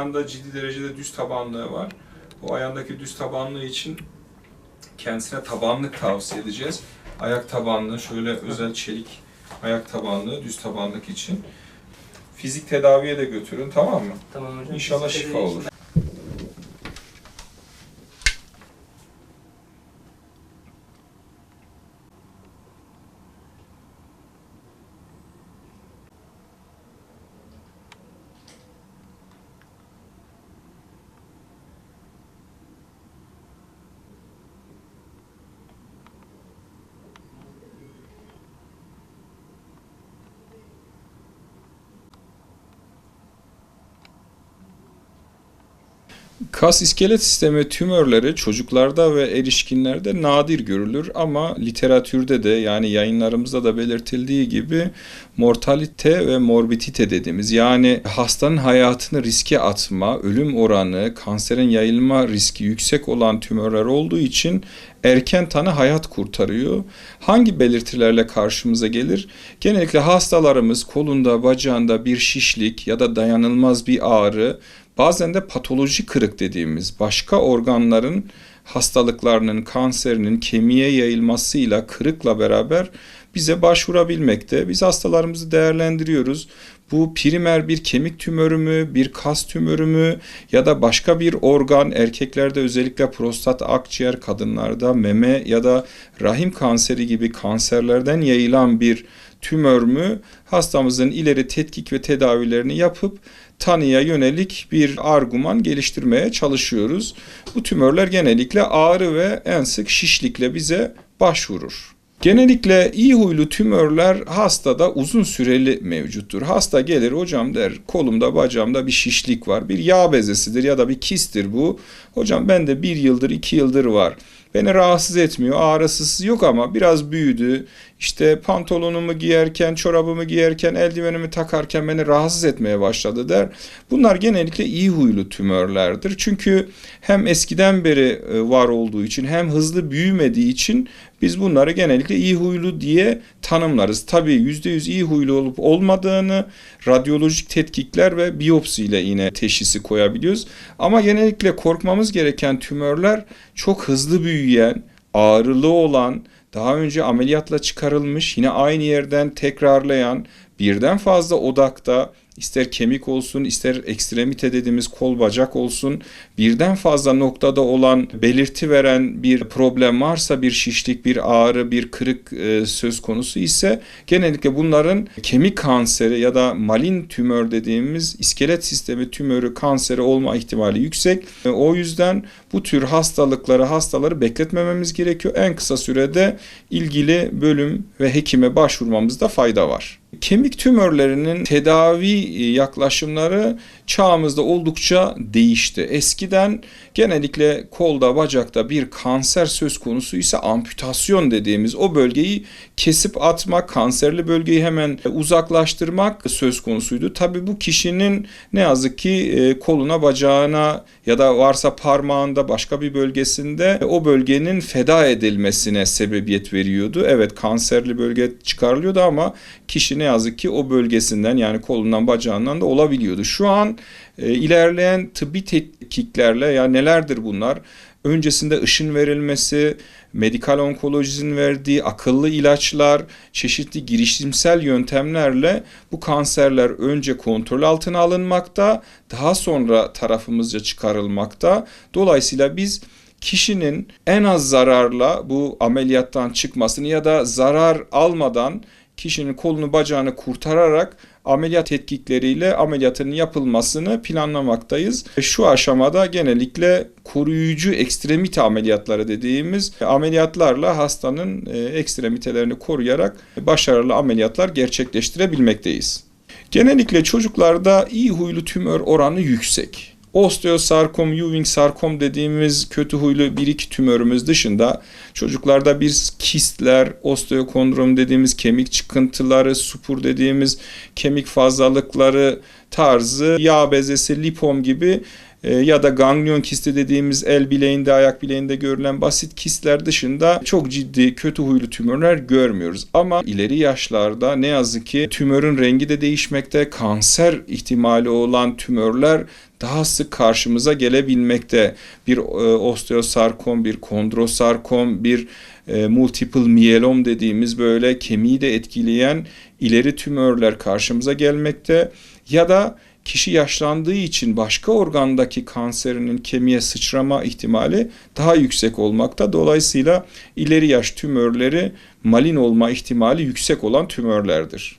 ayağında ciddi derecede düz tabanlığı var. Bu ayağındaki düz tabanlığı için kendisine tabanlık tavsiye edeceğiz. Ayak tabanlığı, şöyle özel çelik ayak tabanlığı, düz tabanlık için. Fizik tedaviye de götürün, tamam mı? Tamam hocam. İnşallah şifa olur. Kas iskelet sistemi tümörleri çocuklarda ve erişkinlerde nadir görülür ama literatürde de yani yayınlarımızda da belirtildiği gibi mortalite ve morbidite dediğimiz yani hastanın hayatını riske atma, ölüm oranı, kanserin yayılma riski yüksek olan tümörler olduğu için erken tanı hayat kurtarıyor. Hangi belirtilerle karşımıza gelir? Genellikle hastalarımız kolunda, bacağında bir şişlik ya da dayanılmaz bir ağrı, bazen de patoloji kırık dediğimiz başka organların hastalıklarının, kanserinin kemiğe yayılmasıyla, kırıkla beraber bize başvurabilmekte. Biz hastalarımızı değerlendiriyoruz. Bu primer bir kemik tümörü mü, bir kas tümörü mü ya da başka bir organ, erkeklerde özellikle prostat, akciğer, kadınlarda meme ya da rahim kanseri gibi kanserlerden yayılan bir tümör mü? Hastamızın ileri tetkik ve tedavilerini yapıp tanıya yönelik bir argüman geliştirmeye çalışıyoruz. Bu tümörler genellikle ağrı ve en sık şişlikle bize başvurur. Genellikle iyi huylu tümörler hastada uzun süreli mevcuttur. Hasta gelir, hocam der, kolumda bacağımda bir şişlik var, bir yağ bezesidir ya da bir kistir bu. Hocam bende 1 yıldır 2 yıldır var. Beni rahatsız etmiyor, ağrısı yok ama biraz büyüdü. İşte pantolonumu giyerken, çorabımı giyerken, eldivenimi takarken beni rahatsız etmeye başladı der. Bunlar genellikle iyi huylu tümörlerdir. Çünkü hem eskiden beri var olduğu için hem hızlı büyümediği için biz bunları genellikle iyi huylu diye tanımlarız. Tabii %100 iyi huylu olup olmadığını radyolojik tetkikler ve biyopsiyle yine teşhisi koyabiliyoruz. Ama genellikle korkmamız gereken tümörler çok hızlı büyüyen, ağrılı olan, daha önce ameliyatla çıkarılmış, yine aynı yerden tekrarlayan, birden fazla odakta, ister kemik olsun, ister ekstremite dediğimiz kol bacak olsun, birden fazla noktada olan belirti veren bir problem varsa, bir şişlik, bir ağrı, bir kırık söz konusu ise genellikle bunların kemik kanseri ya da malin tümör dediğimiz iskelet sistemi tümörü kanseri olma ihtimali yüksek. O yüzden bu tür hastaları bekletmememiz gerekiyor. En kısa sürede ilgili bölüm ve hekime başvurmamızda fayda var. Kemik tümörlerinin tedavi yaklaşımları çağımızda oldukça değişti. Eskiden genellikle kolda, bacakta bir kanser söz konusu ise amputasyon dediğimiz o bölgeyi kesip atmak, kanserli bölgeyi hemen uzaklaştırmak söz konusuydu. Tabii bu kişinin ne yazık ki koluna, bacağına ya da varsa parmağında başka bir bölgesinde o bölgenin feda edilmesine sebebiyet veriyordu. Evet, kanserli bölge çıkarılıyordu ama kişi ne yazık ki o bölgesinden yani kolundan, bacağından da olabiliyordu. Şu an ilerleyen tıbbi tetkiklerle ya nelerdir bunlar? Öncesinde ışın verilmesi, medikal onkolojinin verdiği akıllı ilaçlar, çeşitli girişimsel yöntemlerle bu kanserler önce kontrol altına alınmakta, daha sonra tarafımızca çıkarılmakta. Dolayısıyla biz kişinin en az zararla bu ameliyattan çıkmasını ya da zarar almadan kişinin kolunu bacağını kurtararak ameliyat tetkikleriyle ameliyatının yapılmasını planlamaktayız. Şu aşamada genellikle koruyucu ekstremite ameliyatları dediğimiz ameliyatlarla hastanın ekstremitelerini koruyarak başarılı ameliyatlar gerçekleştirebilmekteyiz. Genellikle çocuklarda iyi huylu tümör oranı yüksek. Osteosarkom, Ewing sarkom dediğimiz kötü huylu 1-2 tümörümüz dışında çocuklarda bir kistler, osteokondrom dediğimiz kemik çıkıntıları, supur dediğimiz kemik fazlalıkları tarzı, yağ bezesi, lipom gibi ya da ganglion kisti dediğimiz el bileğinde, ayak bileğinde görülen basit kistler dışında çok ciddi kötü huylu tümörler görmüyoruz. Ama ileri yaşlarda ne yazık ki tümörün rengi de değişmekte, kanser ihtimali olan tümörler daha sık karşımıza gelebilmekte. Bir osteosarkom, bir kondrosarkom, bir multiple myelom dediğimiz böyle kemiği de etkileyen ileri tümörler karşımıza gelmekte. Ya da kişi yaşlandığı için başka organdaki kanserinin kemiğe sıçrama ihtimali daha yüksek olmakta. Dolayısıyla ileri yaş tümörleri malin olma ihtimali yüksek olan tümörlerdir.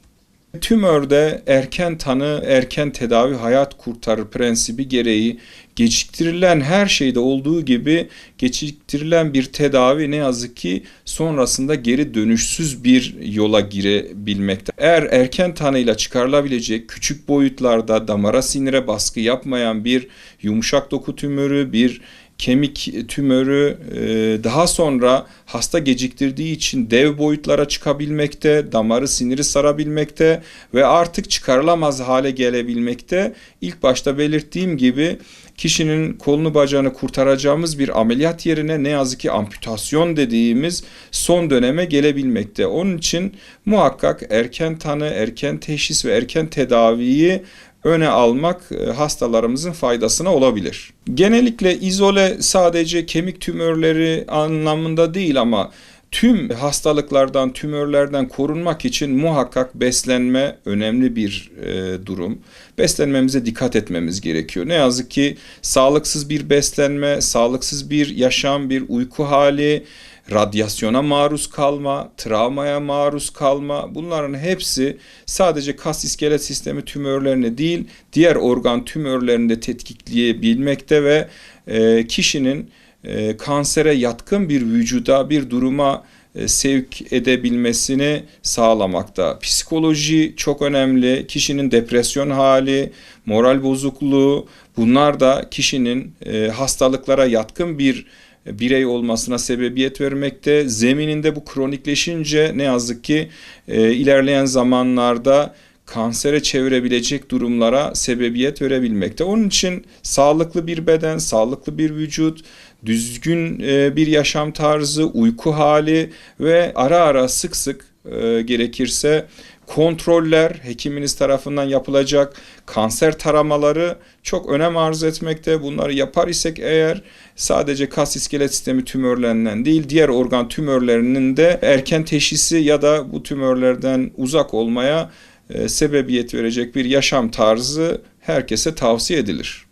Tümörde erken tanı, erken tedavi hayat kurtarır prensibi gereği geciktirilen her şeyde olduğu gibi geciktirilen bir tedavi ne yazık ki sonrasında geri dönüşsüz bir yola girebilmekte. Eğer erken tanıyla çıkarılabilecek küçük boyutlarda damara sinire baskı yapmayan bir yumuşak doku tümörü, bir kemik tümörü daha sonra hasta geciktirdiği için dev boyutlara çıkabilmekte, damarı siniri sarabilmekte ve artık çıkarılamaz hale gelebilmekte. İlk başta belirttiğim gibi kişinin kolunu bacağını kurtaracağımız bir ameliyat yerine ne yazık ki amputasyon dediğimiz son döneme gelebilmekte. Onun için muhakkak erken tanı, erken teşhis ve erken tedaviyi öne almak hastalarımızın faydasına olabilir. Genellikle izole sadece kemik tümörleri anlamında değil ama tüm hastalıklardan, tümörlerden korunmak için muhakkak beslenme önemli bir durum. Beslenmemize dikkat etmemiz gerekiyor. Ne yazık ki sağlıksız bir beslenme, sağlıksız bir yaşam, bir uyku hali, radyasyona maruz kalma, travmaya maruz kalma, bunların hepsi sadece kas iskelet sistemi tümörlerini değil, diğer organ tümörlerini de tetikleyebilmekte ve kişinin kansere yatkın bir vücuda, bir duruma sevk edebilmesini sağlamakta. Psikoloji çok önemli. Kişinin depresyon hali, moral bozukluğu, bunlar da kişinin hastalıklara yatkın bir birey olmasına sebebiyet vermekte. Zemininde bu kronikleşince ne yazık ki ilerleyen zamanlarda kansere çevirebilecek durumlara sebebiyet verebilmekte. Onun için sağlıklı bir beden, sağlıklı bir vücut, düzgün bir yaşam tarzı, uyku hali ve ara ara sık sık gerekirse kontroller, hekiminiz tarafından yapılacak kanser taramaları çok önem arz etmekte. Bunları yapar isek eğer sadece kas iskelet sistemi tümörlerinden değil, diğer organ tümörlerinin de erken teşhisi ya da bu tümörlerden uzak olmaya sebebiyet verecek bir yaşam tarzı herkese tavsiye edilir.